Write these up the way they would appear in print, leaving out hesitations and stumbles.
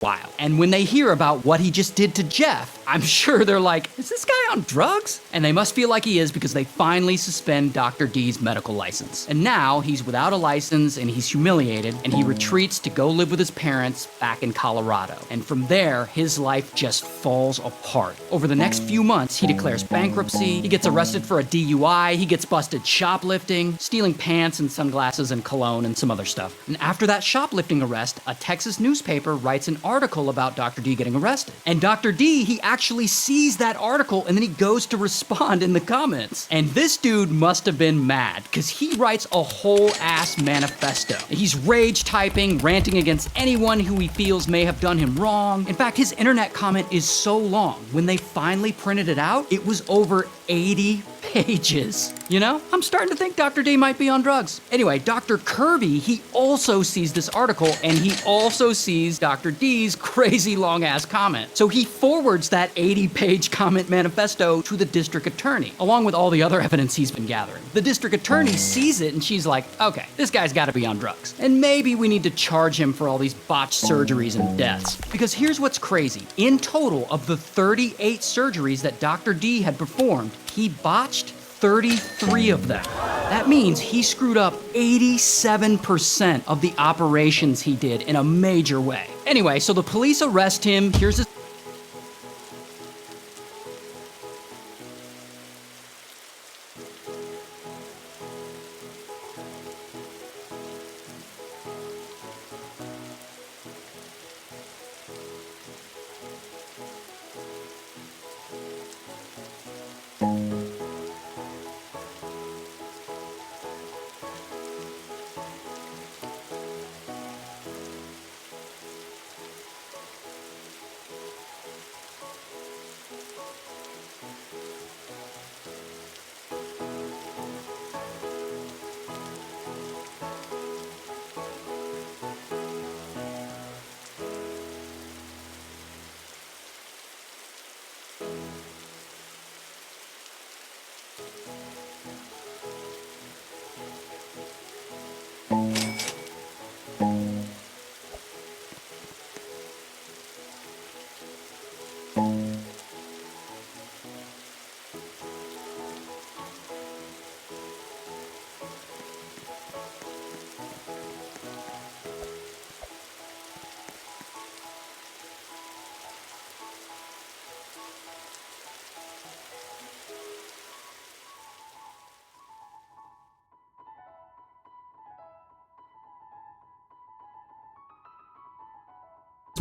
while. And when they hear about what he just did to Jeff, I'm sure they're like, is this guy on drugs? And they must feel like he is because they finally suspend Dr. D's medical license. And now he's without a license and he's humiliated and he retreats to go live with his parents back in Colorado. And from there, his life just falls apart. Over the next few months, he declares bankruptcy, he gets arrested for a DUI, he gets busted shoplifting, stealing pants and sunglasses and cologne and some other stuff. And after that shoplifting arrest, a Texas newspaper writes an article about Dr. D getting arrested. And Dr. D, he actually sees that article and then he goes to respond in the comments. And this dude must have been mad because he writes a whole ass manifesto. He's rage typing, ranting against anyone who he feels may have done him wrong. In fact, his internet comment is so long. When they finally printed it out, it was over 80 pages. You know, I'm starting to think Dr. D might be on drugs. Anyway, Dr. Kirby, he also sees this article and he also sees Dr. D's crazy long ass comment. So he forwards that 80-page comment manifesto to the district attorney, along with all the other evidence he's been gathering. The district attorney sees it and she's like, okay, this guy's gotta be on drugs. And maybe we need to charge him for all these botched surgeries and deaths. Because here's what's crazy. In total, of the 38 surgeries that Dr. D had performed, he botched 33 of them. That means he screwed up 87% of the operations he did in a major way. Anyway, so the police arrest him. Here's his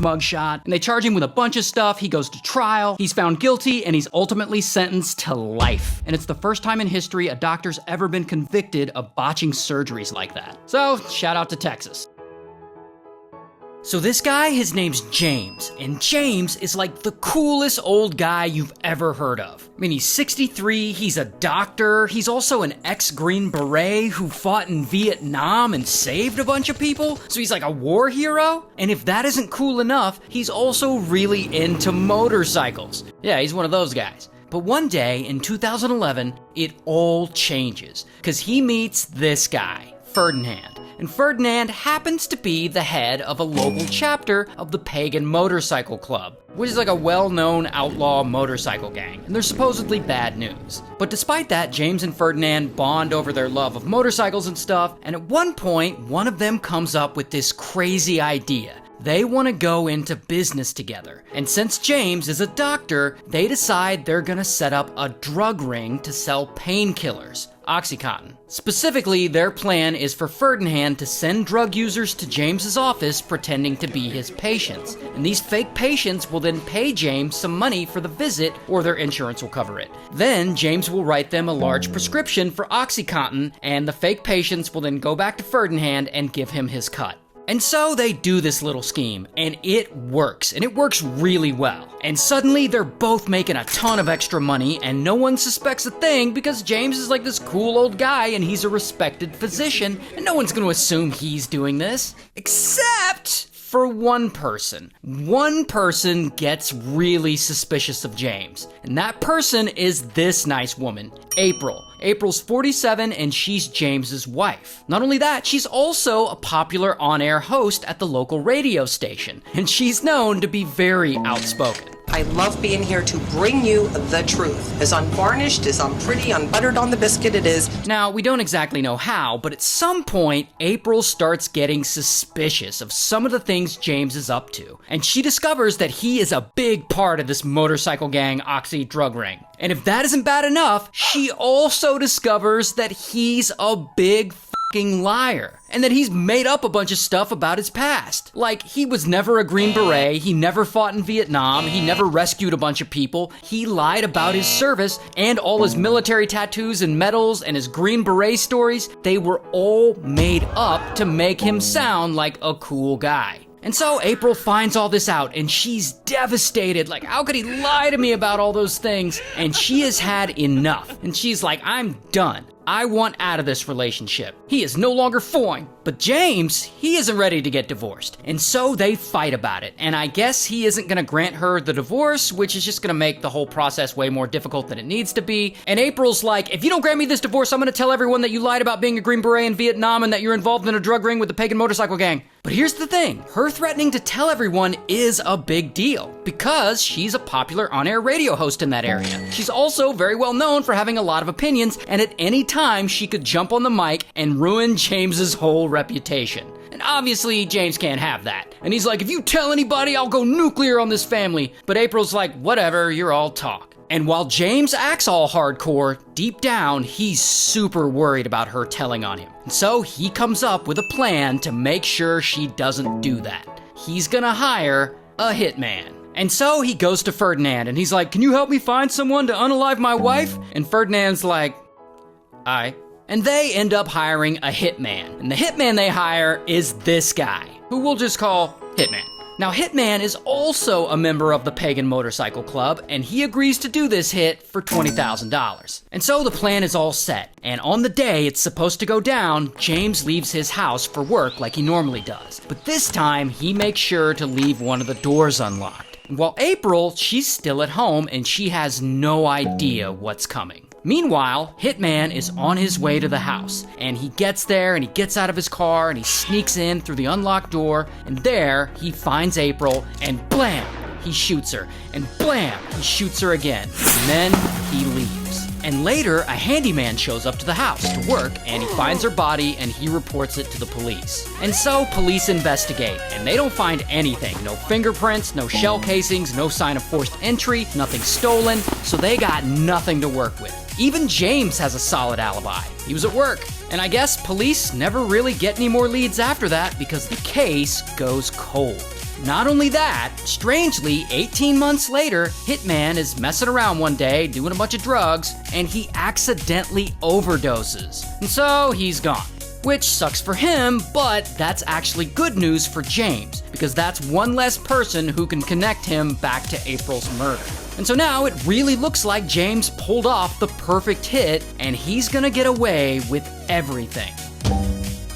mugshot, and they charge him with a bunch of stuff. He goes to trial, he's found guilty, and he's ultimately sentenced to life. And it's the first time in history a doctor's ever been convicted of botching surgeries like that. So, shout out to Texas. So this guy, his name's James, and James is like the coolest old guy you've ever heard of. I mean, he's 63, he's a doctor, he's also an ex-Green Beret who fought in Vietnam and saved a bunch of people, so he's like a war hero? And if that isn't cool enough, he's also really into motorcycles. Yeah, he's one of those guys. But one day, in 2011, it all changes, because he meets this guy, Ferdinand. And Ferdinand happens to be the head of a local chapter of the Pagan Motorcycle Club, which is like a well-known outlaw motorcycle gang, and they're supposedly bad news. But despite that, James and Ferdinand bond over their love of motorcycles and stuff, and at one point, one of them comes up with this crazy idea. They want to go into business together. And since James is a doctor, they decide they're gonna set up a drug ring to sell painkillers, OxyContin. Specifically, their plan is for Ferdinand to send drug users to James's office pretending to be his patients. And these fake patients will then pay James some money for the visit, or their insurance will cover it. Then James will write them a large prescription for OxyContin, and the fake patients will then go back to Ferdinand and give him his cut. And so they do this little scheme, and it works, and it works really well. And suddenly they're both making a ton of extra money, and no one suspects a thing because James is like this cool old guy and he's a respected physician, and no one's gonna assume he's doing this. Except for one person. One person gets really suspicious of James, and that person is this nice woman, April. April's 47 and she's James's wife. Not only that, she's also a popular on-air host at the local radio station, and she's known to be very outspoken. I love being here to bring you the truth. As unvarnished, as unpretty, unbuttered on the biscuit it is. Now, we don't exactly know how, but at some point, April starts getting suspicious of some of the things James is up to. And she discovers that he is a big part of this motorcycle gang Oxy drug ring. And if that isn't bad enough, she also discovers that he's a big liar, and that he's made up a bunch of stuff about his past. Like, he was never a Green Beret, he never fought in Vietnam, he never rescued a bunch of people, he lied about his service, and all his military tattoos and medals and his Green Beret stories, they were all made up to make him sound like a cool guy. And so April finds all this out, and she's devastated. Like, how could he lie to me about all those things? And she has had enough. And she's like, I'm done. I want out of this relationship. He is no longer foreign. But James, he isn't ready to get divorced. And so they fight about it. And I guess he isn't gonna grant her the divorce, which is just gonna make the whole process way more difficult than it needs to be. And April's like, if you don't grant me this divorce, I'm gonna tell everyone that you lied about being a Green Beret in Vietnam and that you're involved in a drug ring with the pagan motorcycle gang. But here's the thing, her threatening to tell everyone is a big deal because she's a popular on-air radio host in that area. She's also very well known for having a lot of opinions, and at any time she could jump on the mic and ruin James's whole reputation. And obviously James can't have that. And he's like, if you tell anybody, I'll go nuclear on this family. But April's like, whatever, you're all talk. And while James acts all hardcore, deep down, he's super worried about her telling on him. And so he comes up with a plan to make sure she doesn't do that. He's gonna hire a hitman. And so he goes to Ferdinand and he's like, can you help me find someone to unalive my wife? And Ferdinand's like, aye. And they end up hiring a hitman. And the hitman they hire is this guy, who we'll just call Hitman. Now, Hitman is also a member of the Pagan Motorcycle Club, and he agrees to do this hit for $20,000. And so the plan is all set, and on the day it's supposed to go down, James leaves his house for work like he normally does. But this time, he makes sure to leave one of the doors unlocked. While April, she's still at home, and she has no idea what's coming. Meanwhile, Hitman is on his way to the house, and he gets there and he gets out of his car and he sneaks in through the unlocked door, and there he finds April, and blam, he shoots her, and blam, he shoots her again, and then he leaves. And later, a handyman shows up to the house to work, and he finds her body and he reports it to the police. And so police investigate, and they don't find anything. No fingerprints, no shell casings, no sign of forced entry, nothing stolen, so they got nothing to work with. Even James has a solid alibi. He was at work. And I guess police never really get any more leads after that because the case goes cold. Not only that, strangely, 18 months later, Hitman is messing around one day, doing a bunch of drugs, and he accidentally overdoses. And so he's gone. Which sucks for him, but that's actually good news for James, because that's one less person who can connect him back to April's murder. And so now it really looks like James pulled off the perfect hit, and he's gonna get away with everything.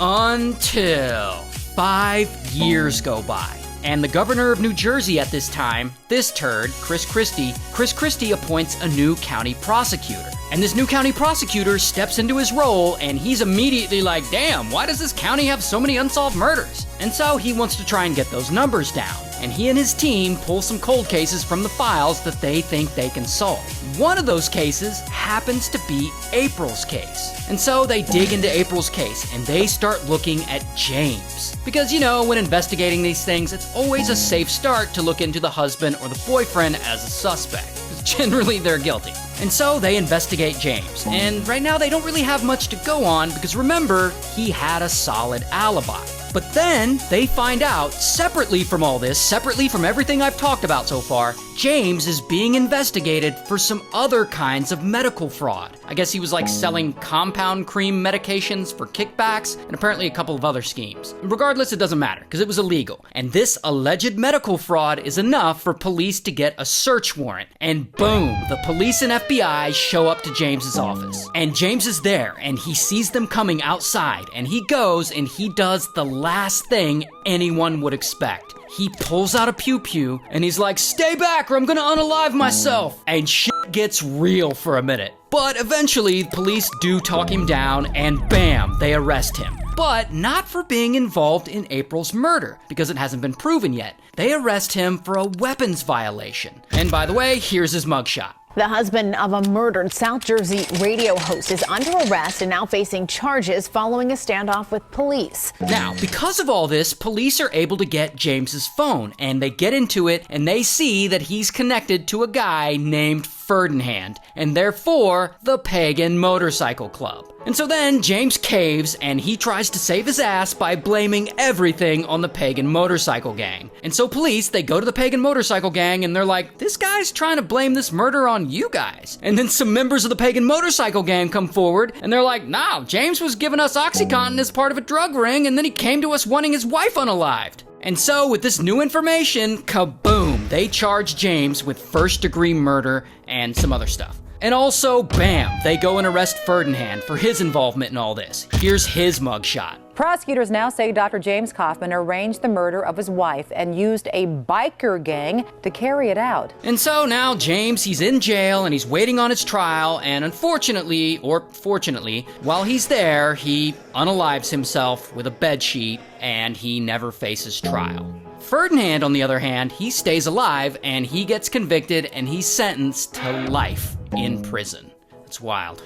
Until 5 years go by. And the governor of New Jersey at this time, this turd, Chris Christie appoints a new county prosecutor. And this new county prosecutor steps into his role, and he's immediately like, damn, why does this county have so many unsolved murders? And so he wants to try and get those numbers down. And he and his team pull some cold cases from the files that they think they can solve. One of those cases happens to be April's case. And so they dig into April's case, and they start looking at James. Because, you know, when investigating these things, it's always a safe start to look into the husband or the boyfriend as a suspect. Because generally they're guilty. And so they investigate James. And right now they don't really have much to go on because remember, he had a solid alibi. But then they find out, separately from all this, separately from everything I've talked about so far, James is being investigated for some other kinds of medical fraud. I guess he was like selling compound cream medications for kickbacks and apparently a couple of other schemes. Regardless, it doesn't matter because it was illegal. And this alleged medical fraud is enough for police to get a search warrant. And boom, the police and FBI show up to James's office. And James is there and he sees them coming outside and he goes and he does the last thing anyone would expect. He pulls out a pew-pew and he's like, stay back or I'm gonna unalive myself. And shit gets real for a minute. But eventually, police do talk him down, and bam, they arrest him. But not for being involved in April's murder, because it hasn't been proven yet. They arrest him for a weapons violation. And by the way, here's his mugshot. The husband of a murdered South Jersey radio host is under arrest and now facing charges following a standoff with police. Now, because of all this, police are able to get James's phone, and they get into it, and they see that he's connected to a guy named Ferdinand, and therefore the Pagan Motorcycle Club. And so then James caves, and he tries to save his ass by blaming everything on the Pagan Motorcycle Gang. And so police, they go to the Pagan Motorcycle Gang, and they're like, this guy's trying to blame this murder on you guys. And then some members of the Pagan Motorcycle Gang come forward, and they're like, no, James was giving us OxyContin as part of a drug ring, and then he came to us wanting his wife unalived. And so, with this new information, kaboom, they charge James with first-degree murder and some other stuff. And also, bam, they go and arrest Ferdinand for his involvement in all this. Here's his mugshot. Prosecutors now say Dr. James Kaufman arranged the murder of his wife and used a biker gang to carry it out. And so now James, he's in jail and he's waiting on his trial, and unfortunately, or fortunately, while he's there, he unalives himself with a bedsheet and he never faces trial. Ferdinand, on the other hand, he stays alive and he gets convicted and he's sentenced to life in prison. It's wild.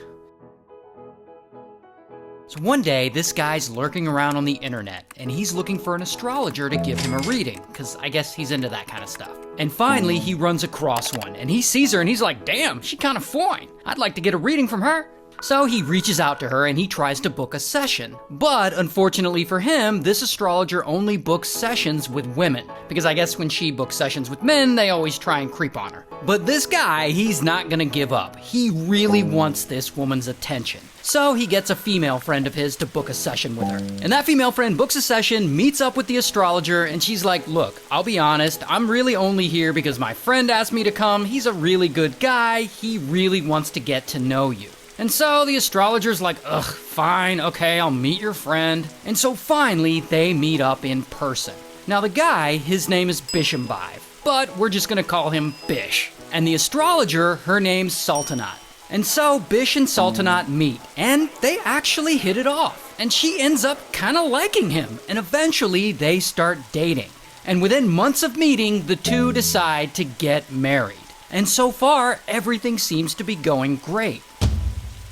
So one day, this guy's lurking around on the internet, and he's looking for an astrologer to give him a reading, because I guess he's into that kind of stuff. And finally, he runs across one, and he sees her, and he's like, damn, she kind of fine. I'd like to get a reading from her. So he reaches out to her and he tries to book a session. But unfortunately for him, this astrologer only books sessions with women, because I guess when she books sessions with men, they always try and creep on her. But this guy, he's not gonna give up. He really wants this woman's attention. So he gets a female friend of his to book a session with her. And that female friend books a session, meets up with the astrologer, and she's like, look, I'll be honest, I'm really only here because my friend asked me to come. He's a really good guy. He really wants to get to know you. And so the astrologer's like, ugh, fine, okay, I'll meet your friend. And so finally, they meet up in person. Now the guy, his name is Bishambhai, but we're just gonna call him Bish. And the astrologer, her name's Sultanat. And so Bish and Sultanat meet, and they actually hit it off. And she ends up kind of liking him, and eventually they start dating. And within months of meeting, the two decide to get married. And so far, everything seems to be going great.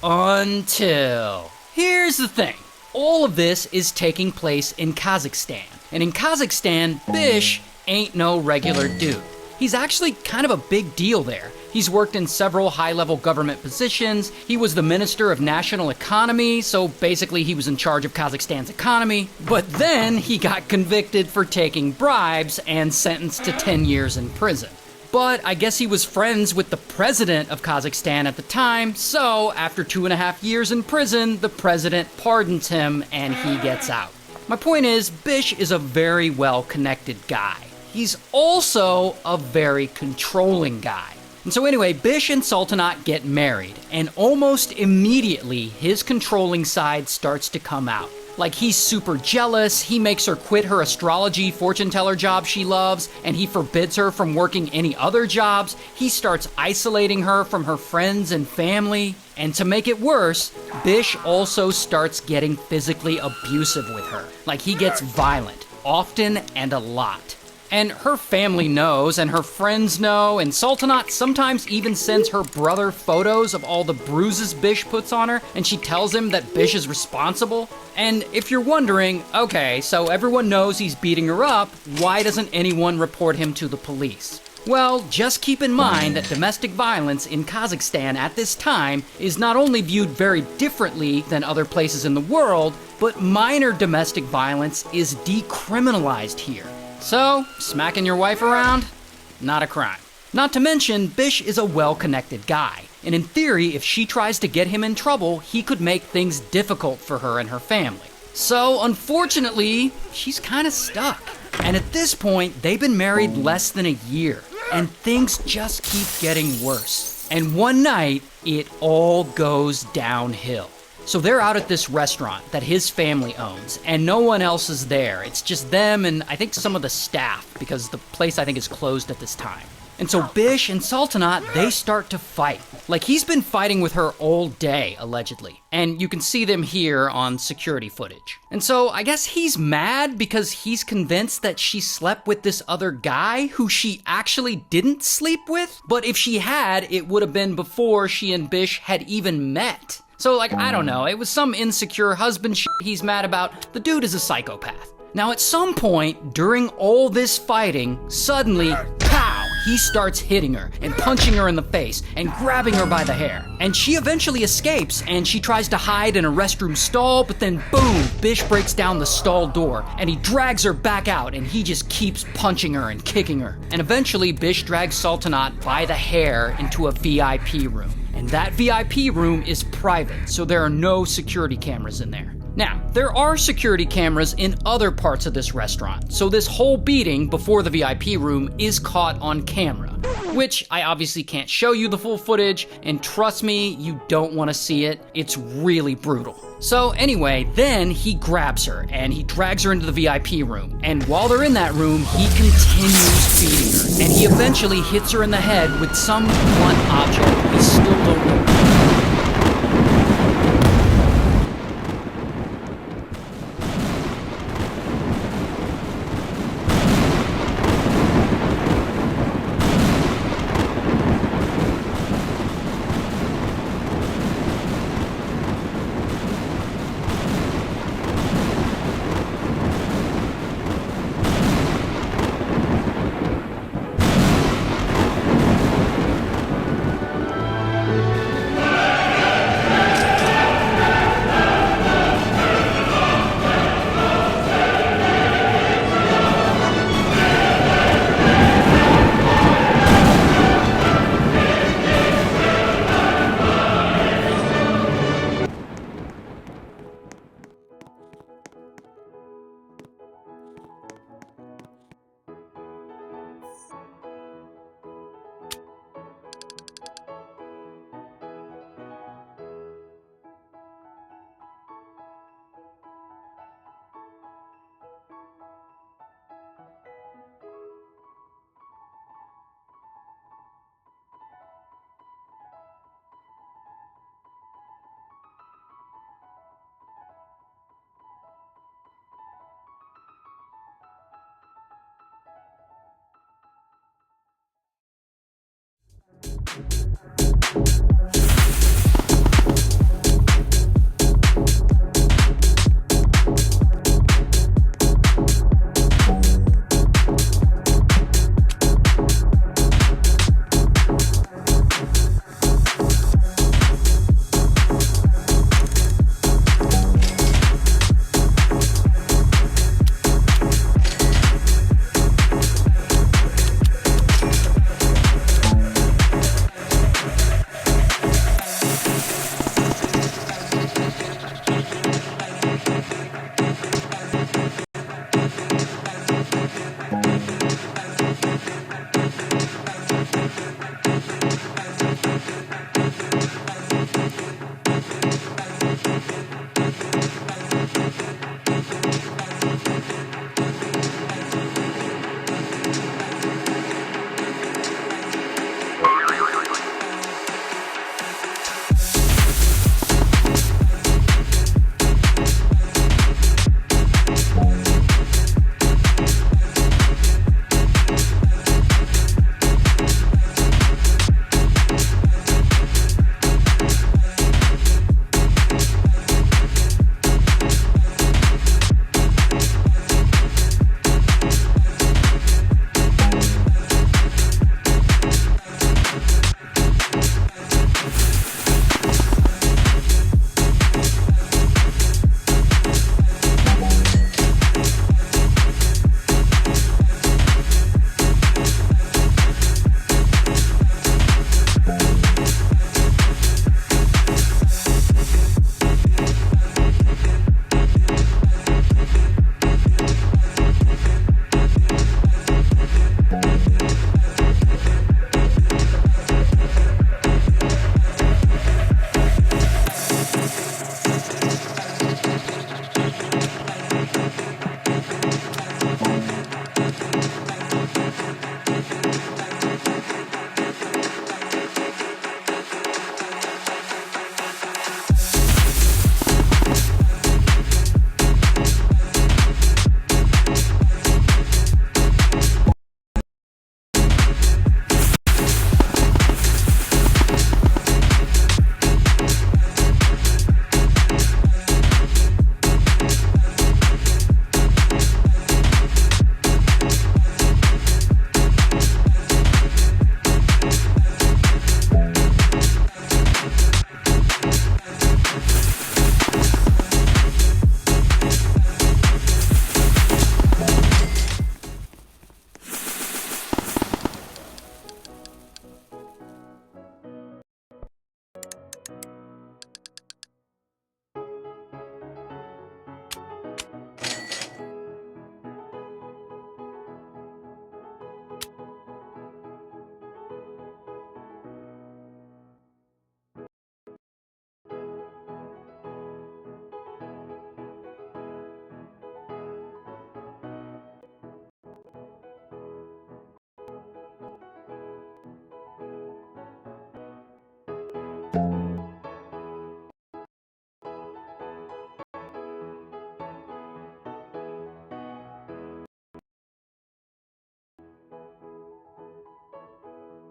Until... Here's the thing. All of this is taking place in Kazakhstan. And in Kazakhstan, Bish ain't no regular dude. He's actually kind of a big deal there. He's worked in several high-level government positions. He was the Minister of National Economy, so basically he was in charge of Kazakhstan's economy. But then he got convicted for taking bribes and sentenced to 10 years in prison. But I guess he was friends with the president of Kazakhstan at the time, so after 2.5 years in prison, the president pardons him and he gets out. My point is, Bish is a very well-connected guy. He's also a very controlling guy. And so anyway, Bish and Sultanat get married, and almost immediately his controlling side starts to come out. Like, he's super jealous, he makes her quit her astrology fortune teller job she loves, and he forbids her from working any other jobs. He starts isolating her from her friends and family. And to make it worse, Bish also starts getting physically abusive with her. Like, he gets violent, often and a lot. And her family knows, and her friends know, and Sultanat sometimes even sends her brother photos of all the bruises Bish puts on her, and she tells him that Bish is responsible. And if you're wondering, okay, so everyone knows he's beating her up, why doesn't anyone report him to the police? Well, just keep in mind that domestic violence in Kazakhstan at this time is not only viewed very differently than other places in the world, but minor domestic violence is decriminalized here. So, smacking your wife around? Not a crime. Not to mention, Bish is a well-connected guy, and in theory, if she tries to get him in trouble, he could make things difficult for her and her family. So, unfortunately, she's kind of stuck. And at this point, they've been married less than a year, and things just keep getting worse. And one night, it all goes downhill. So they're out at this restaurant that his family owns, and no one else is there. It's just them and I think some of the staff, because the place I think is closed at this time. And so Bish and Sultanat, they start to fight. Like he's been fighting with her all day, allegedly. And you can see them here on security footage. And so I guess he's mad because he's convinced that she slept with this other guy who she actually didn't sleep with. But if she had, it would have been before she and Bish had even met. So like, I don't know, it was some insecure husband shit he's mad about. The dude is a psychopath. Now at some point during all this fighting, suddenly, pow, he starts hitting her and punching her in the face and grabbing her by the hair. And she eventually escapes and she tries to hide in a restroom stall, but then boom, Bish breaks down the stall door and he drags her back out and he just keeps punching her and kicking her. And eventually Bish drags Sultanat by the hair into a VIP room. And that VIP room is private, so there are no security cameras in there. Now, there are security cameras in other parts of this restaurant, so this whole beating before the VIP room is caught on camera, which I obviously can't show you the full footage, and trust me, you don't want to see it. It's really brutal. So anyway, then he grabs her and he drags her into the VIP room, and while they're in that room, he continues beating her, and he eventually hits her in the head with some blunt object. We still don't know.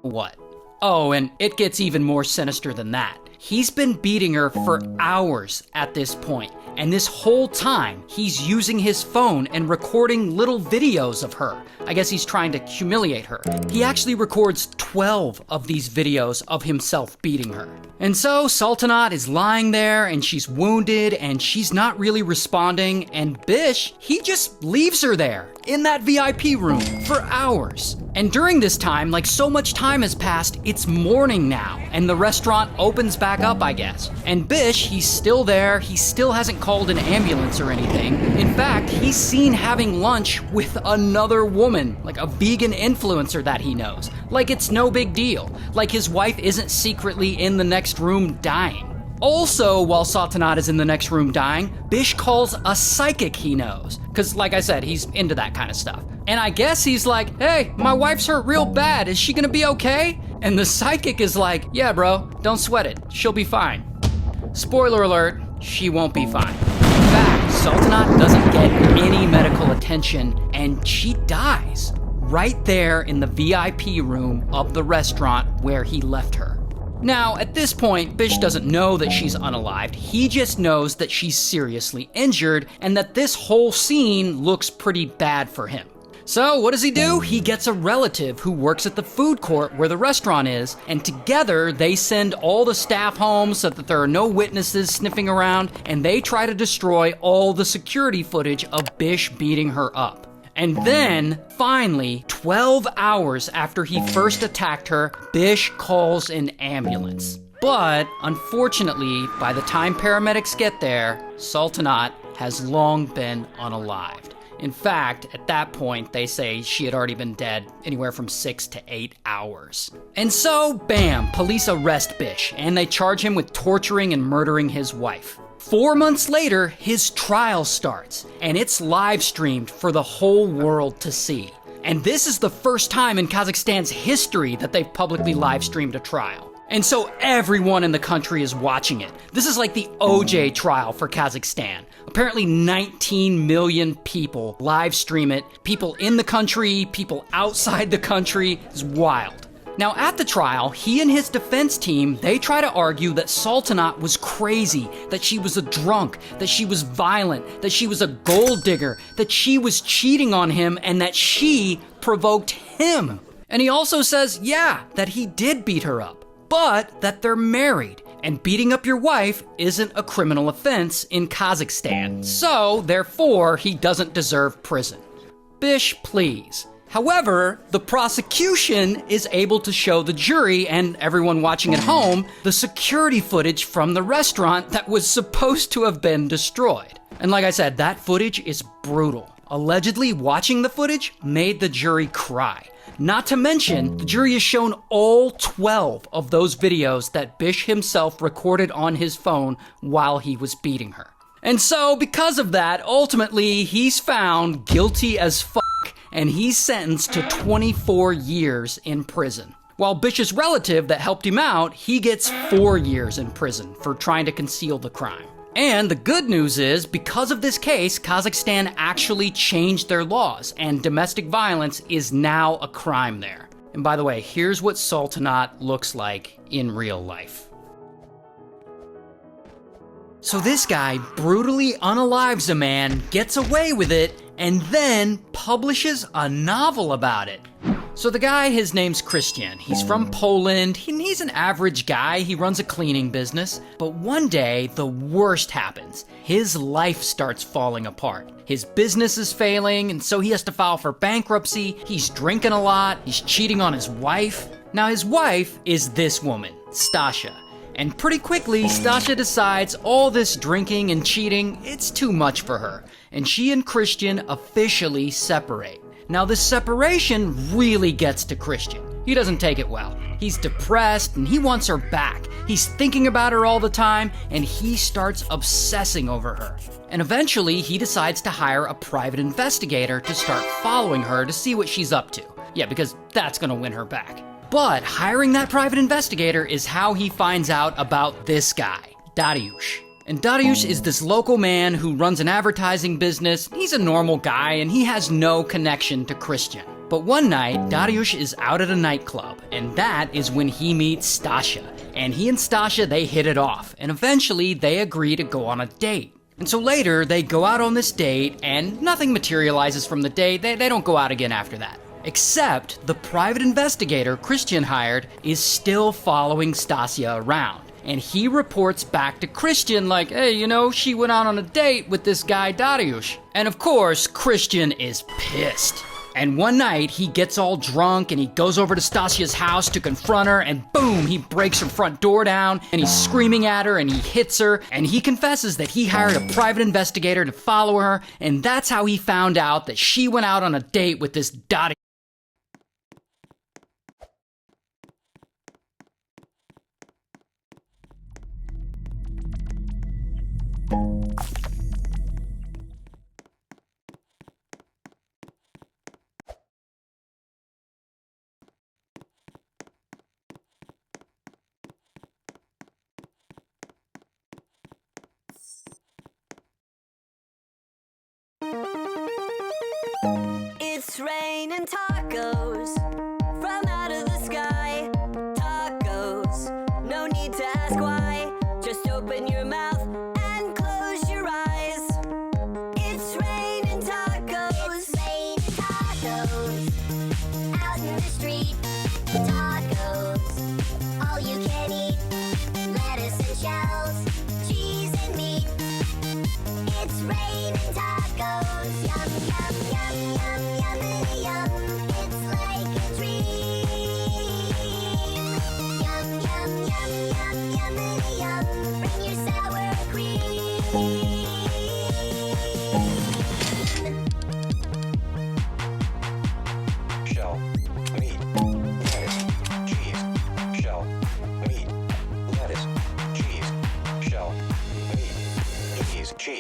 what? Oh, and it gets even more sinister than that. He's been beating her for hours at this point, and this whole time, he's using his phone and recording little videos of her. I guess he's trying to humiliate her. He actually records 12 of these videos of himself beating her. And so Sultanat is lying there, and she's wounded, and she's not really responding, and Bish, he just leaves her there in that VIP room for hours. And during this time, like so much time has passed, it's morning now, and the restaurant opens back up, I guess. And Bish, he's still there, he still hasn't called an ambulance or anything. In fact, he's seen having lunch with another woman, like a vegan influencer that he knows. Like it's no big deal. Like his wife isn't secretly in the next room dying. Also, while Sultanat is in the next room dying, Bish calls a psychic he knows. Because, like I said, he's into that kind of stuff. And I guess he's like, hey, my wife's hurt real bad. Is she gonna be okay? And the psychic is like, yeah, bro, don't sweat it. She'll be fine. Spoiler alert, she won't be fine. In fact, Sultanat doesn't get any medical attention, and she dies right there in the VIP room of the restaurant where he left her. Now, at this point, Bish doesn't know that she's unalived. He just knows that she's seriously injured and that this whole scene looks pretty bad for him. So what does he do? He gets a relative who works at the food court where the restaurant is, and together they send all the staff home so that there are no witnesses sniffing around, and they try to destroy all the security footage of Bish beating her up. And then, finally, 12 hours after he first attacked her, Bish calls an ambulance. But, unfortunately, by the time paramedics get there, Sultanat has long been unalived. In fact, at that point, they say she had already been dead anywhere from 6 to 8 hours. And so, bam, police arrest Bish, and they charge him with torturing and murdering his wife. 4 months later, his trial starts, and it's live streamed for the whole world to see. And this is the first time in Kazakhstan's history that they've publicly live streamed a trial. And so everyone in the country is watching it. This is like the OJ trial for Kazakhstan. Apparently 19 million people live stream it. People in the country, people outside the country. It's wild. Now at the trial, he and his defense team, they try to argue that Sultanat was crazy, that she was a drunk, that she was violent, that she was a gold digger, that she was cheating on him, and that she provoked him. And he also says, yeah, that he did beat her up, but that they're married, and beating up your wife isn't a criminal offense in Kazakhstan. So, therefore, he doesn't deserve prison. Bish, please. However, the prosecution is able to show the jury and everyone watching at home the security footage from the restaurant that was supposed to have been destroyed. And like I said, that footage is brutal. Allegedly, watching the footage made the jury cry. Not to mention, the jury is shown all 12 of those videos that Bish himself recorded on his phone while he was beating her. And so, because of that, ultimately, he's found guilty as fuck, and he's sentenced to 24 years in prison. While Bish's relative that helped him out, he gets 4 years in prison for trying to conceal the crime. And the good news is, because of this case, Kazakhstan actually changed their laws, and domestic violence is now a crime there. And by the way, here's what Sultanat looks like in real life. So this guy brutally unalives a man, gets away with it, and then publishes a novel about it. So the guy, his name's Christian. He's from Poland. He's an average guy. He runs a cleaning business. But one day, the worst happens. His life starts falling apart. His business is failing, and so he has to file for bankruptcy. He's drinking a lot. He's cheating on his wife. Now, his wife is this woman, Stasha. And pretty quickly, Stasha decides all this drinking and cheating, it's too much for her. And she and Christian officially separate. Now, this separation really gets to Christian. He doesn't take it well. He's depressed and he wants her back. He's thinking about her all the time and he starts obsessing over her. And eventually, he decides to hire a private investigator to start following her to see what she's up to. Yeah, because that's gonna win her back. But hiring that private investigator is how he finds out about this guy, Dariush. And Dariush is this local man who runs an advertising business. He's a normal guy and he has no connection to Christian. But one night, Dariush is out at a nightclub, and that is when he meets Stasia. And he and Stasia, they hit it off, and eventually they agree to go on a date. And so later, they go out on this date, and nothing materializes from the date. They don't go out again after that. Except the private investigator Christian hired is still following Stasia around. And he reports back to Christian like, hey, you know, she went out on a date with this guy Dariush. And of course, Christian is pissed. And one night, he gets all drunk and he goes over to Stasia's house to confront her, and boom, he breaks her front door down, and he's screaming at her and he hits her, and he confesses that he hired a private investigator to follow her, and that's how he found out that she went out on a date with this Dariush. It's raining tacos from out of the sky. Tacos, no need to ask why. Just open your mouth and close your eyes. It's raining tacos. It's raining tacos out in the street. Tacos, all you can eat. Lettuce and shells, cheese and meat. It's raining tacos. Yum, yum, yum, yum, yummity yum. It's like a dream. Yum, yum, yum, yum, yummity yum. Bring your sour cream. Shell, meat, lettuce, cheese, shell, meat, lettuce, cheese, shell, meat, cheese. It's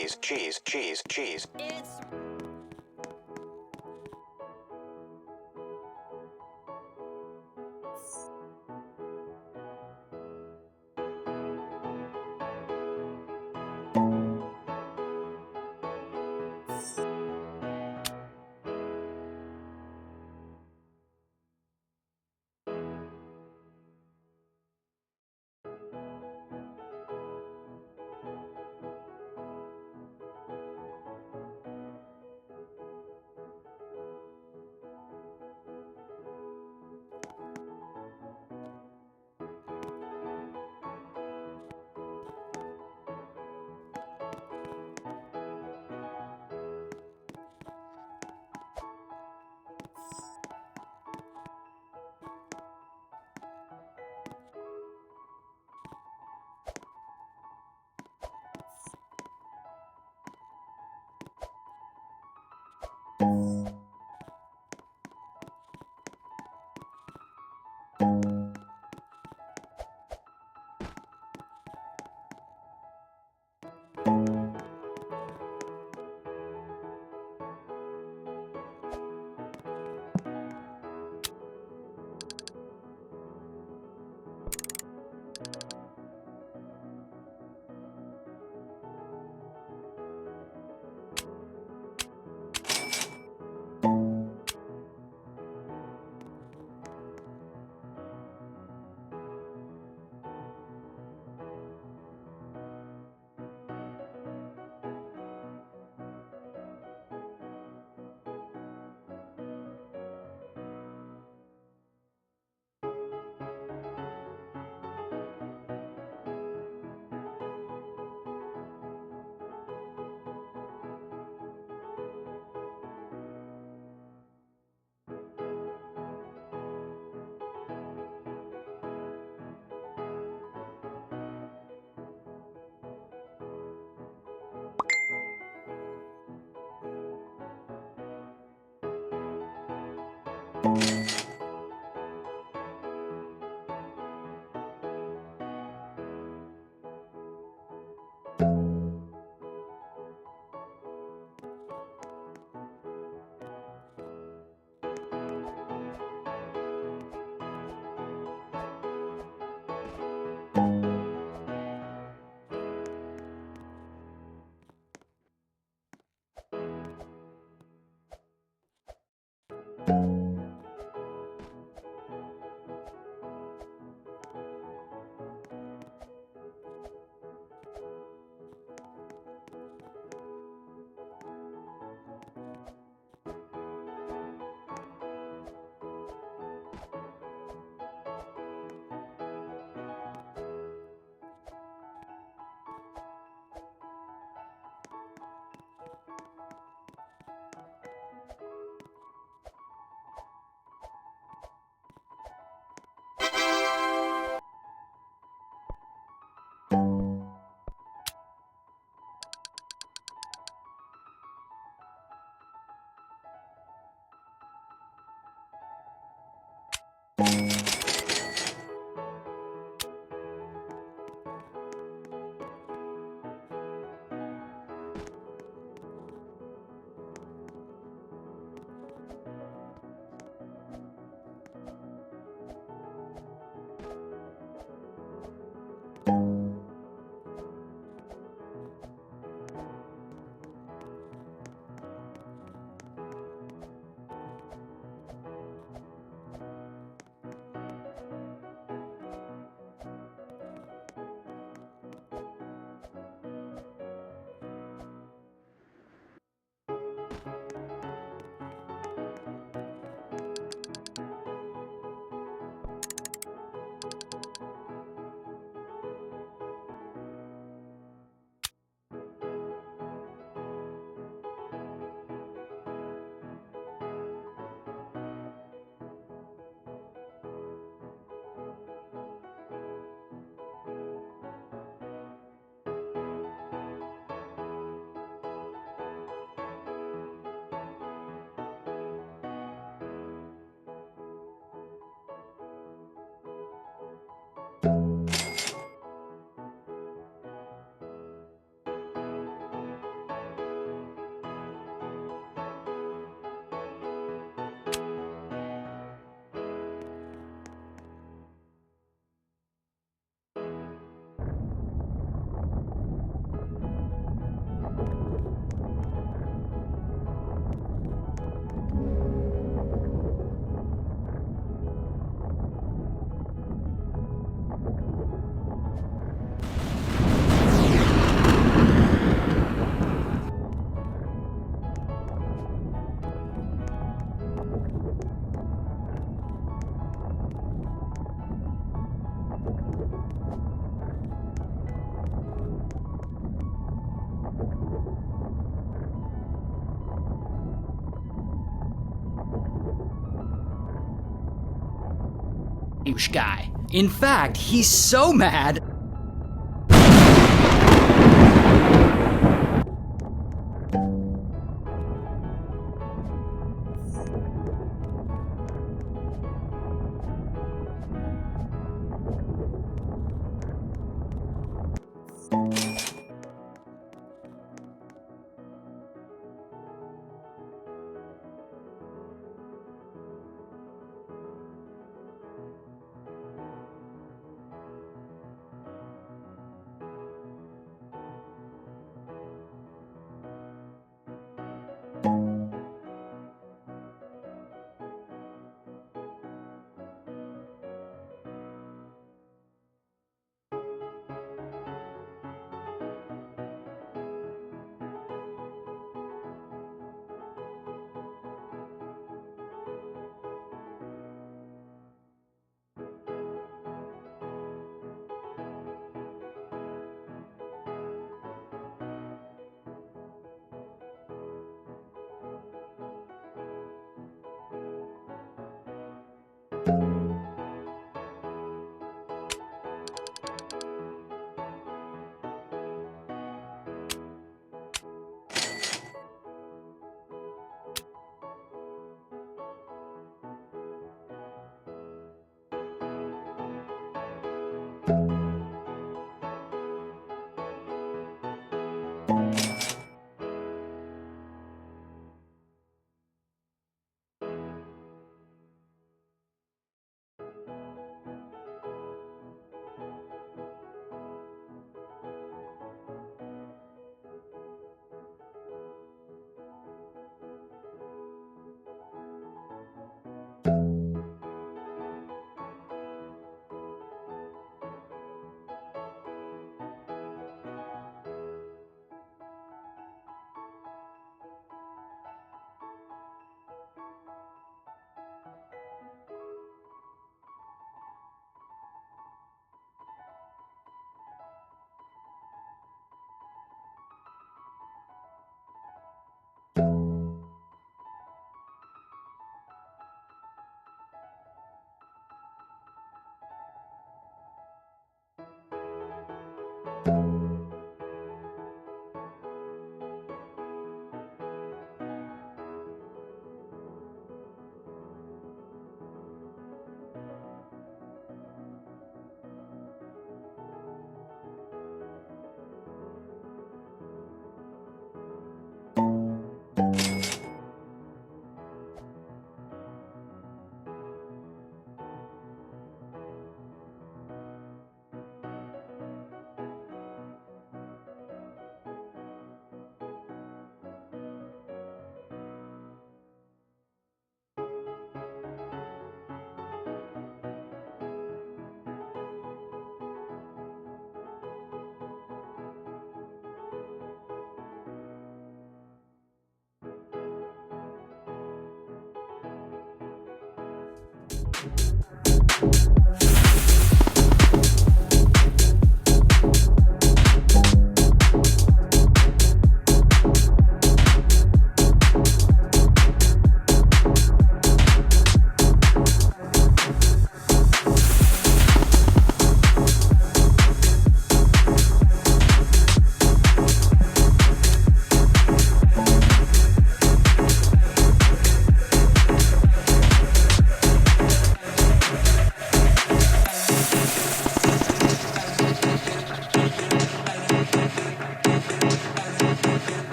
douche guy. In fact, he's so mad.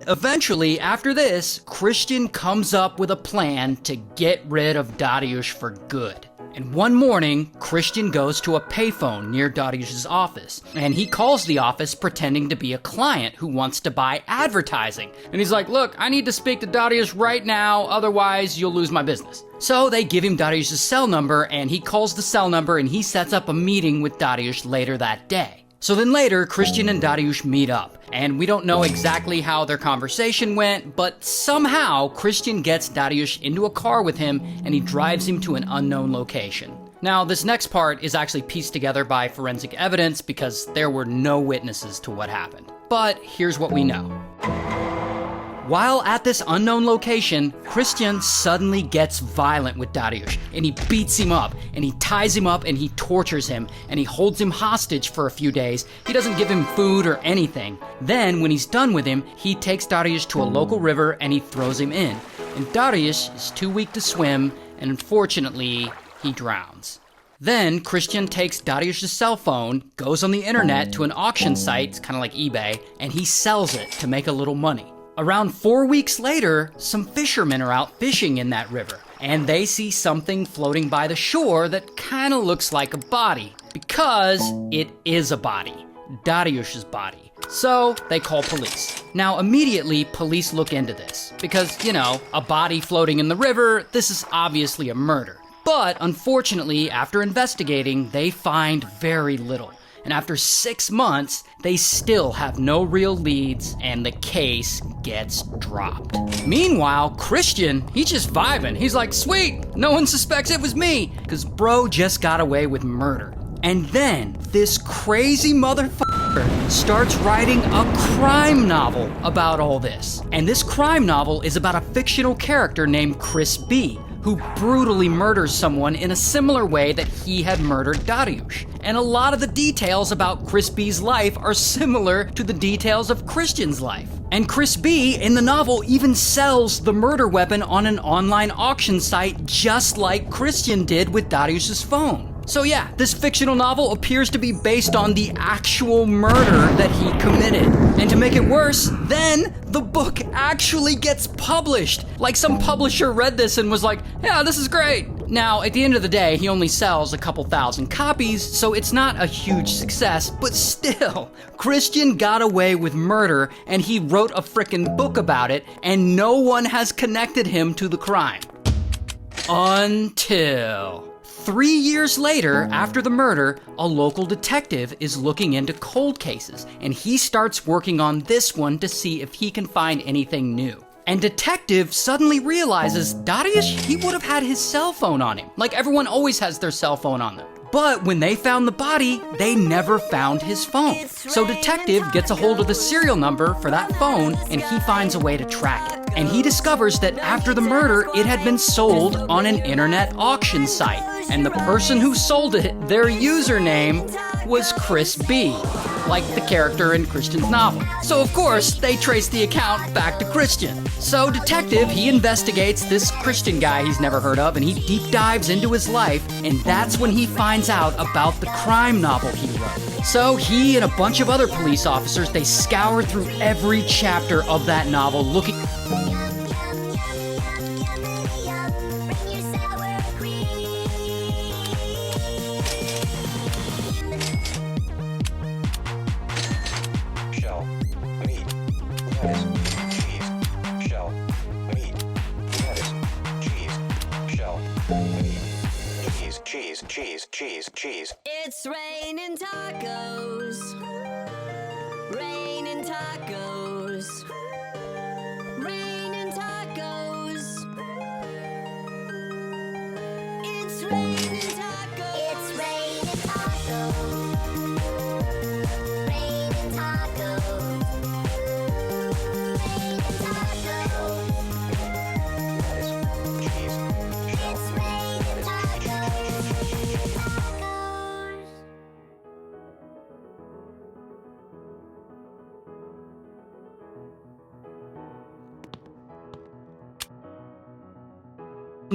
Eventually, after this, Christian comes up with a plan to get rid of Dariush for good. And one morning, Christian goes to a payphone near Dariush's office, and he calls the office pretending to be a client who wants to buy advertising. And he's like, look, I need to speak to Dariush right now, otherwise you'll lose my business. So they give him Dariush's cell number, and he calls the cell number and he sets up a meeting with Dariush later that day. So then later, Christian and Dariush meet up, and we don't know exactly how their conversation went, but somehow Christian gets Dariush into a car with him and he drives him to an unknown location. Now, this next part is actually pieced together by forensic evidence because there were no witnesses to what happened. But here's what we know. While at this unknown location, Christian suddenly gets violent with Dariush, and he beats him up, and he ties him up, and he tortures him, and he holds him hostage for a few days. He doesn't give him food or anything. Then, when he's done with him, he takes Dariush to a local river and he throws him in. And Dariush is too weak to swim, and unfortunately, he drowns. Then, Christian takes Dariush's cell phone, goes on the internet to an auction site, it's kind of like eBay, and he sells it to make a little money. Around 4 weeks later, some fishermen are out fishing in that river, and they see something floating by the shore that kind of looks like a body, because it is a body, Dariush's body. So they call police. Now immediately, police look into this, because, you know, a body floating in the river, this is obviously a murder. But unfortunately, after investigating, they find very little. And after 6 months, they still have no real leads, and the case gets dropped. Meanwhile, Christian, he's just vibing. He's like, sweet, no one suspects it was me, because bro just got away with murder. And then, this crazy motherfucker starts writing a crime novel about all this. And this crime novel is about a fictional character named Chris B., who brutally murders someone in a similar way that he had murdered Dariush. And a lot of the details about Chris B's life are similar to the details of Christian's life. And Chris B, in the novel, even sells the murder weapon on an online auction site just like Christian did with Dariush's phone. So yeah, this fictional novel appears to be based on the actual murder that he committed. And to make it worse, then the book actually gets published. Like some publisher read this and was like, yeah, this is great. Now, at the end of the day, he only sells a couple thousand copies, so it's not a huge success, but still, Christian got away with murder and he wrote a frickin' book about it, and no one has connected him to the crime. Until 3 years later, after the murder, a local detective is looking into cold cases, and he starts working on this one to see if he can find anything new. And detective suddenly realizes Dariush, he would have had his cell phone on him, like everyone always has their cell phone on them. But when they found the body, they never found his phone. So detective gets a hold of the serial number for that phone, and he finds a way to track it. And he discovers that after the murder, it had been sold on an internet auction site. And the person who sold it, their username was Chris B, like the character in Christian's novel. So of course, they trace the account back to Christian. So detective, he investigates this Christian guy he's never heard of, and he deep dives into his life, and that's when he finds out about the crime novel he wrote. So he and a bunch of other police officers, they scour through every chapter of that novel looking... Shell, meat, lettuce, cheese, shell, meat, lettuce, cheese, shell, meat, cheese. It's raining tacos. Raining tacos. Raining tacos. It's raining tacos. It's raining tacos. Raining tacos. Raining tacos. Lettuce, cheese, shell, It's raining tacos. Tacos.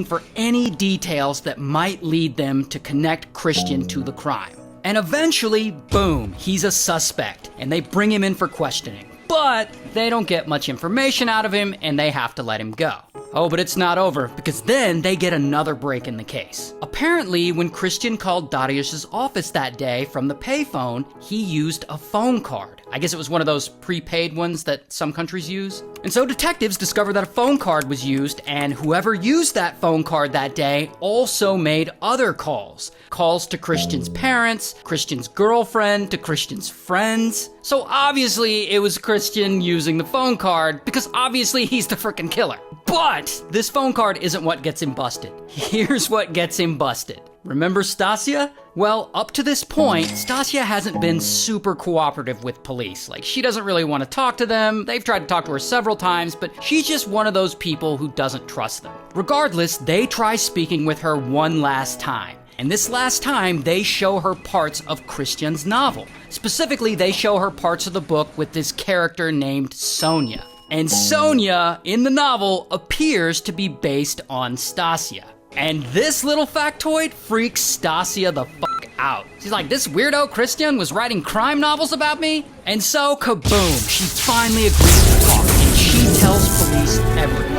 for any details that might lead them to connect Christian to the crime. And eventually, boom, he's a suspect, and they bring him in for questioning. But they don't get much information out of him, and they have to let him go. Oh, but it's not over, because then they get another break in the case. Apparently, when Christian called Dariush's office that day from the payphone, he used a phone card. I guess it was one of those prepaid ones that some countries use. And so detectives discovered that a phone card was used, and whoever used that phone card that day also made other calls. Calls to Christian's parents, Christian's girlfriend, to Christian's friends. So obviously it was Christian using the phone card, because obviously he's the frickin' killer. But this phone card isn't what gets him busted. Here's what gets him busted. Remember Stasia? Well, up to this point, Stasia hasn't been super cooperative with police. Like, she doesn't really want to talk to them. They've tried to talk to her several times, but she's just one of those people who doesn't trust them. Regardless, they try speaking with her one last time. And this last time, they show her parts of Christian's novel. Specifically, they show her parts of the book with this character named Sonia. And Sonia, in the novel, appears to be based on Stasia. And this little factoid freaks Stasia the fuck out. She's like, this weirdo Christian was writing crime novels about me? And so, kaboom, she finally agrees to talk, and she tells police everything.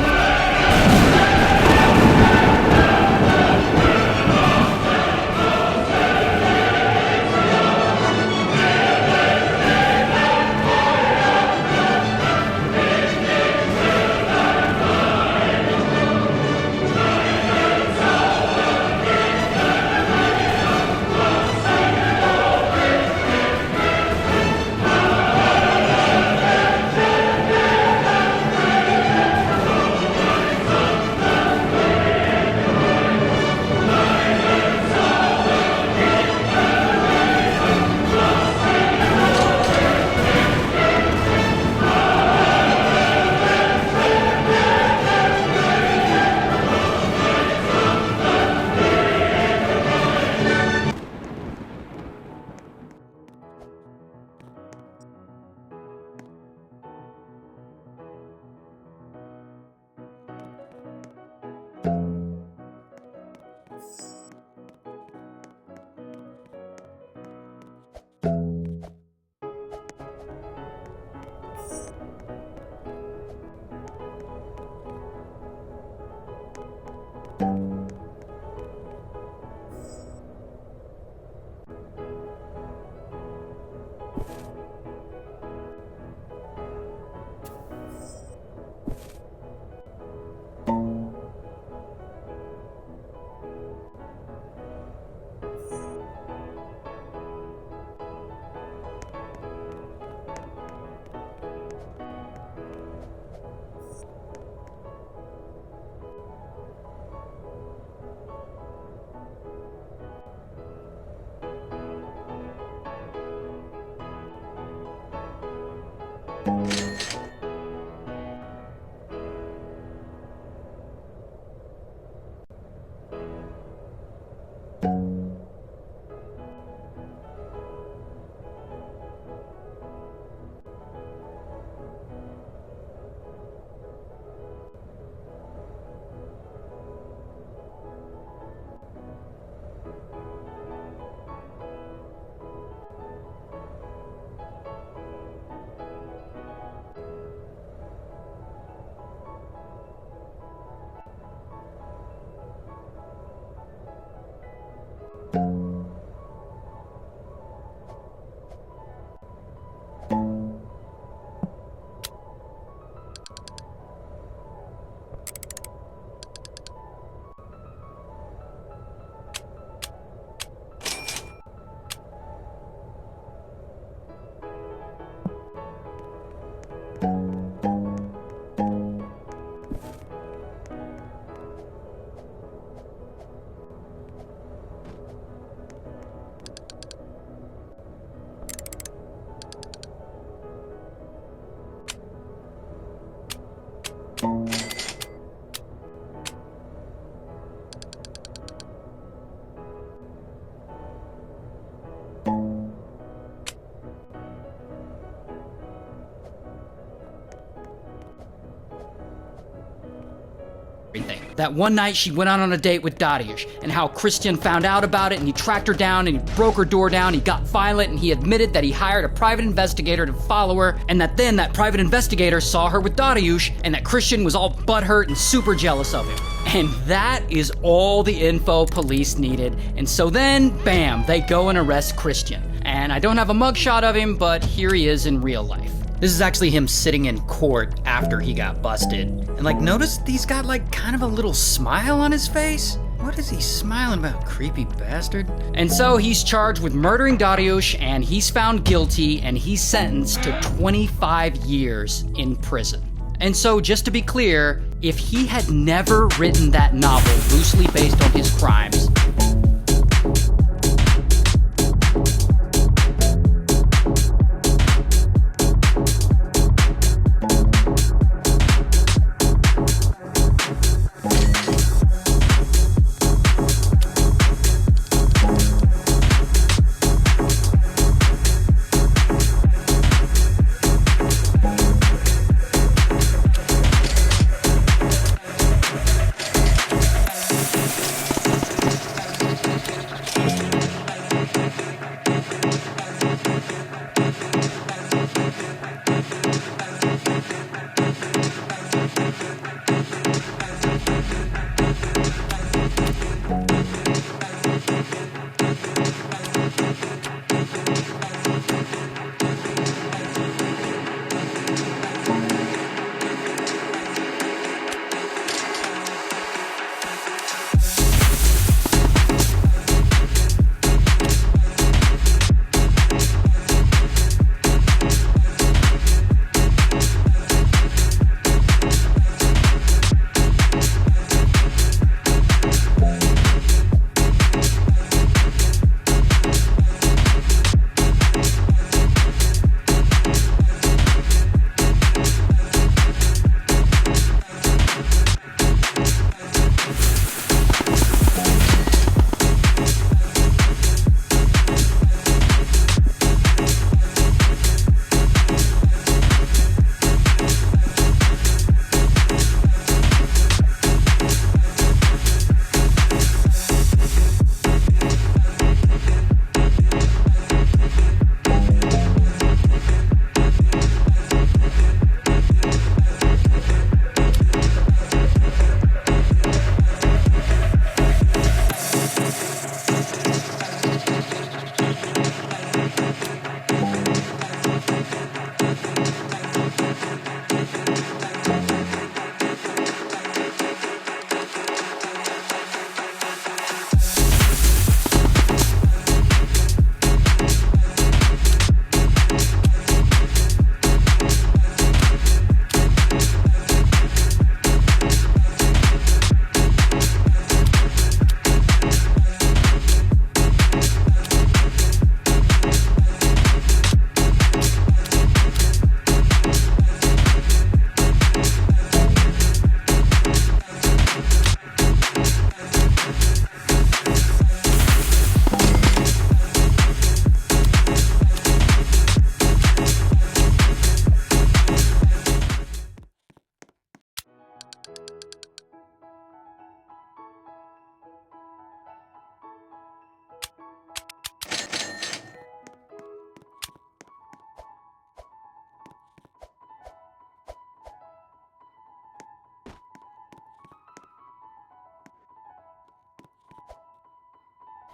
everything. That one night she went out on a date with Dariush, and how Christian found out about it, and he tracked her down, and he broke her door down, he got violent, and he admitted that he hired a private investigator to follow her, and that then that private investigator saw her with Dariush, and that Christian was all butthurt and super jealous of him. And that is all the info police needed. And so then, bam, they go and arrest Christian. And I don't have a mugshot of him, but here he is in real life. This is actually him sitting in court after he got busted. And like, notice he's got like kind of a little smile on his face? What is he smiling about, creepy bastard? And so he's charged with murdering Dariush, and he's found guilty, and he's sentenced to 25 years in prison. And so, just to be clear, if he had never written that novel loosely based on his crimes,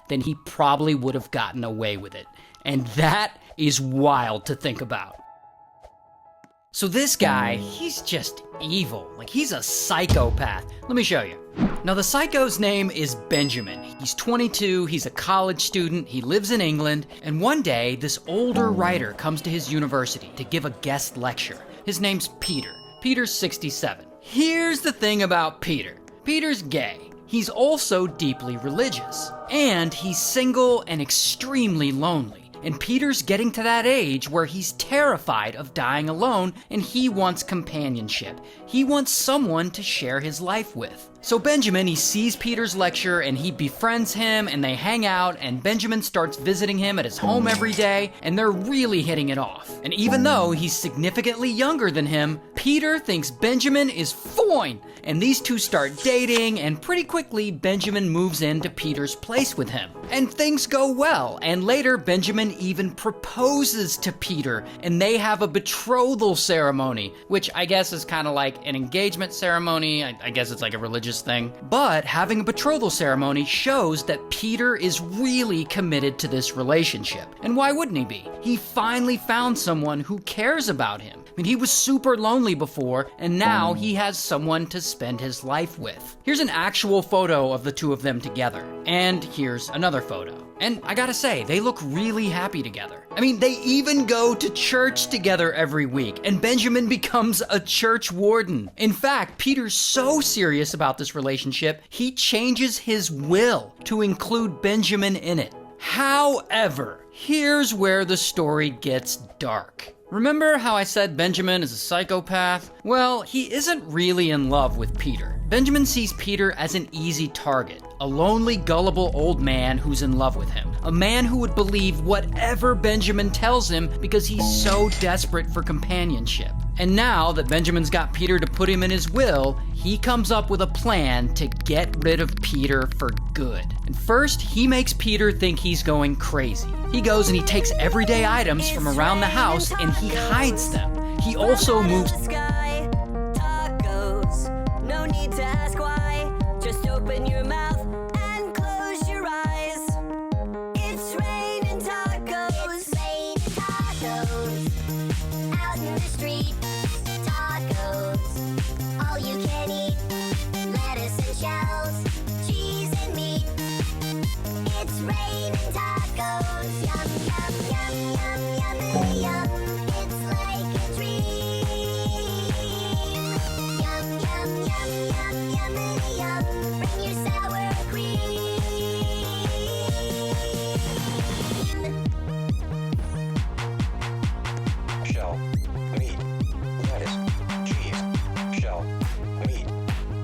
then he probably would have gotten away with it. And that is wild to think about. So this guy, he's just evil. Like, he's a psychopath. Let me show you. Now, the psycho's name is Benjamin. He's 22, he's a college student, he lives in England, and one day, this older writer comes to his university to give a guest lecture. His name's Peter. Peter's 67. Here's the thing about Peter. Peter's gay. He's also deeply religious. And he's single and extremely lonely. And Peter's getting to that age where he's terrified of dying alone, and he wants companionship. He wants someone to share his life with. So Benjamin, he sees Peter's lecture and he befriends him and they hang out, and Benjamin starts visiting him at his home every day, and they're really hitting it off. And even though he's significantly younger than him, Peter thinks Benjamin is fine, and these two start dating, and pretty quickly Benjamin moves into Peter's place with him. And things go well, and later Benjamin even proposes to Peter, and they have a betrothal ceremony, which I guess is kind of like an engagement ceremony. I guess it's like a religious thing. But having a betrothal ceremony shows that Peter is really committed to this relationship. And why wouldn't he be? He finally found someone who cares about him. I mean, he was super lonely before, and now he has someone to spend his life with. Here's an actual photo of the two of them together. And here's another photo. And I gotta say, they look really happy together. I mean, they even go to church together every week, and Benjamin becomes a church warden. In fact, Peter's so serious about this relationship, he changes his will to include Benjamin in it. However, here's where the story gets dark. Remember how I said Benjamin is a psychopath? Well, he isn't really in love with Peter. Benjamin sees Peter as an easy target, a lonely, gullible old man who's in love with him. A man who would believe whatever Benjamin tells him because he's so desperate for companionship. And now that Benjamin's got Peter to put him in his will, he comes up with a plan to get rid of Peter for good. And first, he makes Peter think he's going crazy. He goes and he takes everyday items from around the house and he hides them. He also moves... Tacos, no need to ask why. Just open your mouth and close your eyes. It's raining tacos. It's raining tacos. Out in the street, tacos. All you can eat. Lettuce and shells, cheese and meat. It's raining tacos. Yum, yum, yum, yum, yum, yum. It's like a dream. Yum, yum, yum, yum, yum, yum. Bring your sour cream. Shell, meat, lettuce, cheese, shell, meat,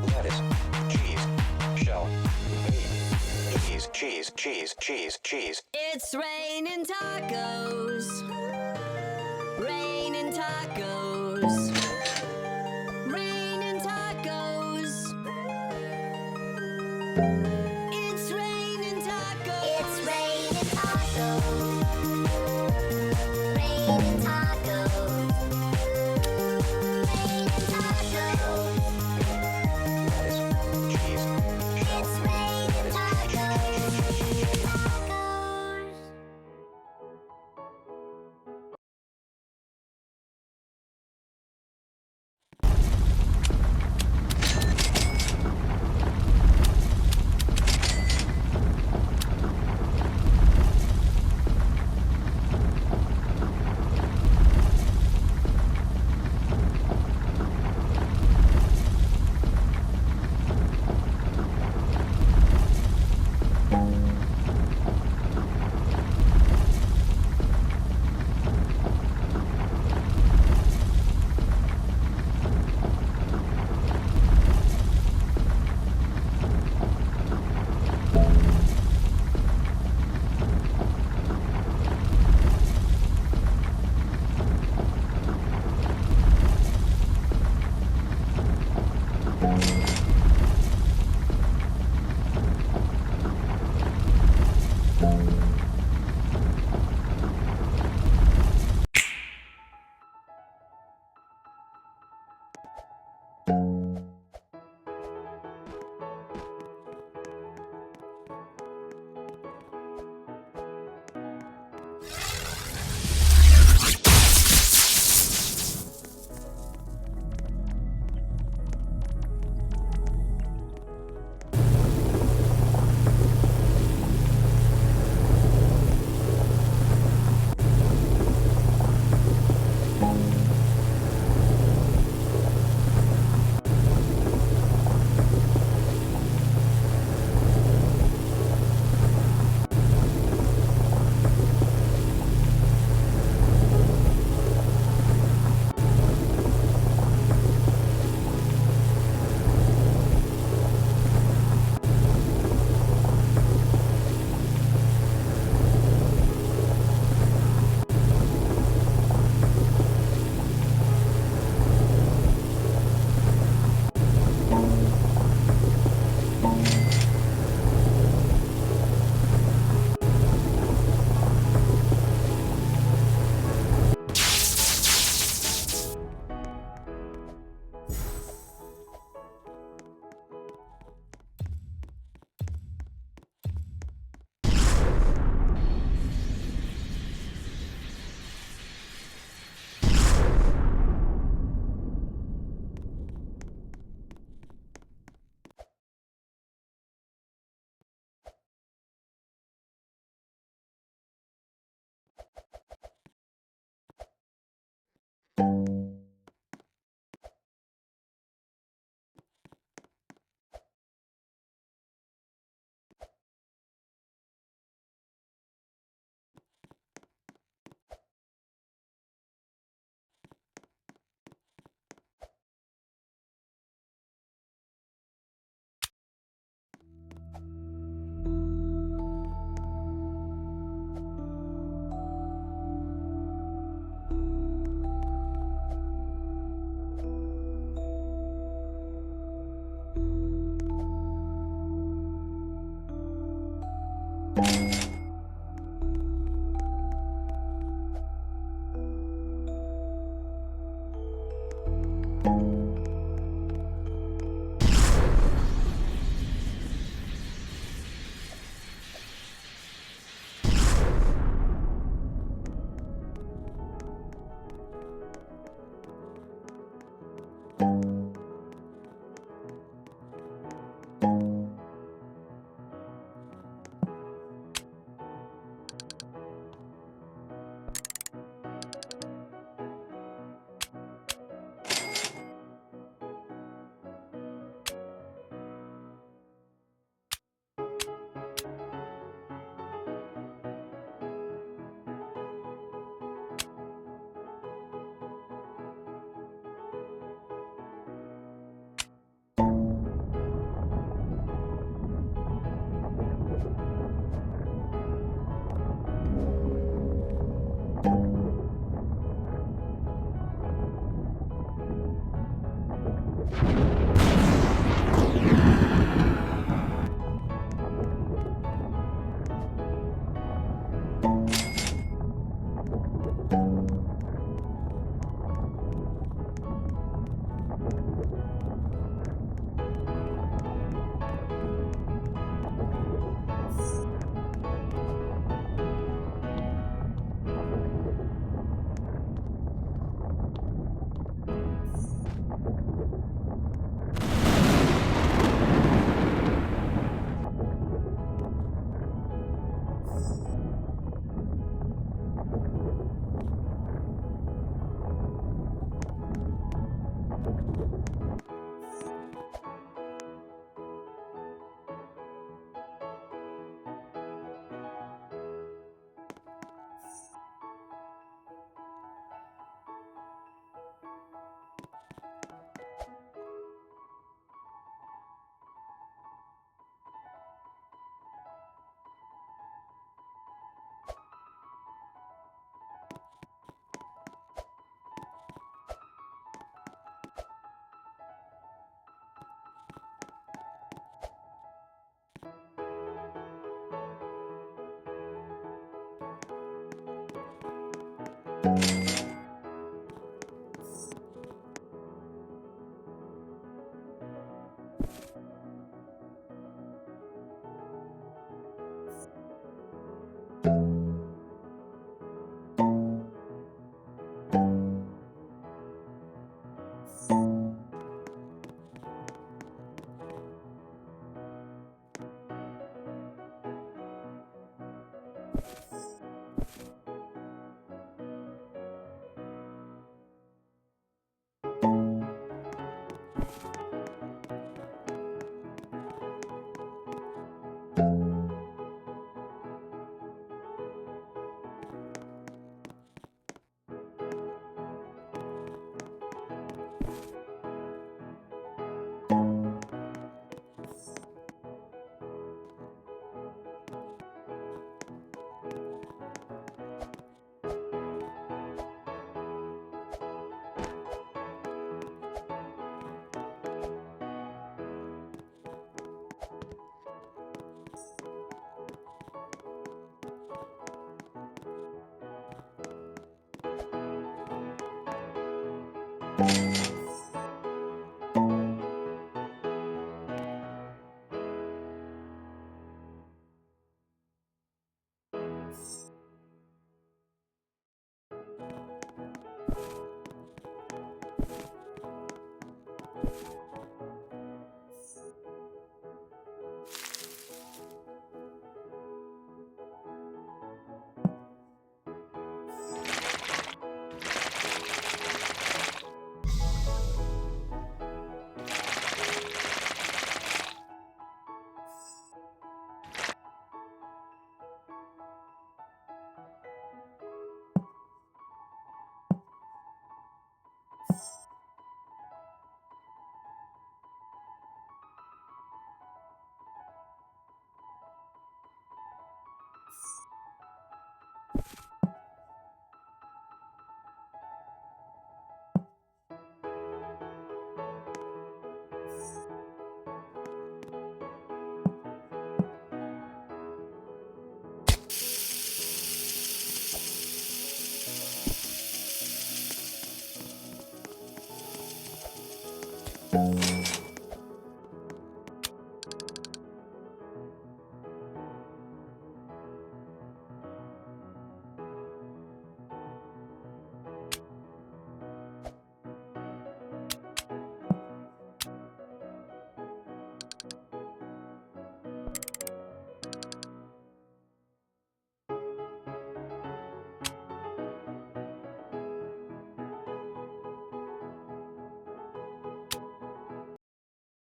lettuce, cheese, shell, meat, cheese. It's raining tacos. Raining tacos. Raining tacos. It's raining tacos. It's raining tacos. Raining tacos. Raining tacos. Lettuce, cheese, shell, It's raining tacos. Tacos.